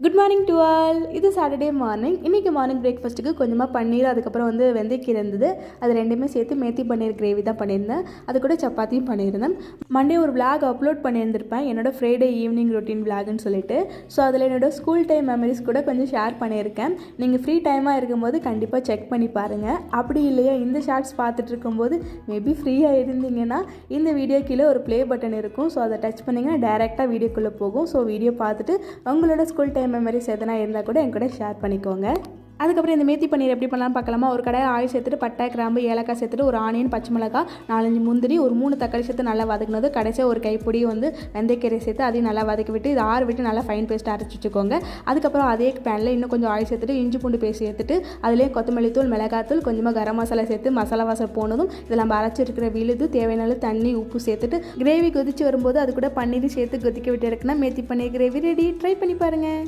Good morning to all. இது Saturday morning. இன்றைக்கி morning பிரேக்ஃபாஸ்ட்டுக்கு கொஞ்சமாக பன்னீர், அதுக்கப்புறம் வெந்தயக்கீரை இருந்தது. அது ரெண்டுமே சேர்த்து மேத்தி பன்னீர் கிரேவி தான் பண்ணியிருந்தேன். அது கூட சப்பாத்தியும் பண்ணியிருந்தேன். மண்டே ஒரு விளாக் அப்லோட் பண்ணியிருந்திருப்பேன், என்னோடய ஃப்ரைடே ஈவினிங் ரொட்டீன் விளாக்னு சொல்லிட்டு. ஸோ அதில் என்னோடய ஸ்கூல் டைம் மெமரிஸ் கூட கொஞ்சம் ஷேர் பண்ணியிருக்கேன். நீங்கள் ஃப்ரீ டைமாக இருக்கும்போது கண்டிப்பாக செக் பண்ணி பாருங்கள். அப்படி இல்லையா இந்த ஷார்ட்ஸ் பார்த்துட்டு இருக்கும்போது மேபி ஃப்ரீயாக இருந்தீங்கன்னா இந்த வீடியோ கீழே ஒரு ப்ளே பட்டன் இருக்கும். ஸோ அதை டச் பண்ணிங்கன்னா டேரெக்டாக வீடியோக்குள்ளே போகும். ஸோ வீடியோ பார்த்துட்டு உங்களோட ஸ்கூல் டைம் மெமரிஸ் எதனா இருந்தால் கூட என் கூட ஷேர் பண்ணிக்கோங்க. அதுக்கப்புறம் இந்த மேத்தி பன்னீர் எப்படி பண்ணலாம்னு பார்க்கலாமா. ஒரு கடாயில் ஆயில் சேர்த்துட்டு பட்டை, கிராம்பு, ஏலக்காய் சேர்த்துட்டு ஒரு ஆனியன், பச்சை மிளகாய், 4-5 முந்திரி, ஒரு 3 தக்காளி சேர்த்து நல்லா வதக்குனது. கடைசியாக ஒரு கைப்பொடி வெந்தயக்கீரை சேர்த்து அதையும் நல்லா வதக்கி விட்டு இது ஆற விட்டு நல்லா ஃபைன் பேஸ்ட் அரைச்சி வச்சுக்கோங்க. அதுக்கப்புறம் அதே பேனில் இன்னும் கொஞ்சம் ஆயில் சேர்த்துட்டு இஞ்சி பூண்டு பேஸ்ட் சேர்த்துட்டு அதிலே கொத்தமல்லி தூள், மிளகாத்தூள், கொஞ்சமாக கரம் மசாலா சேர்த்து மசாலா வாசம் போனதும் இதில் நம்ம அரைச்சிருக்கிற விழுது, தேவையான தண்ணி, உப்பு சேர்த்துட்டு கிரேவி கொதிச்சு வரும்போது அது கூட பன்னீர் சேர்த்து கொதிக்க விட்டு இருக்குன்னா மேத்தி பன்னீர் கிரேவி ரெடி. ட்ரை பண்ணி பாருங்கள்.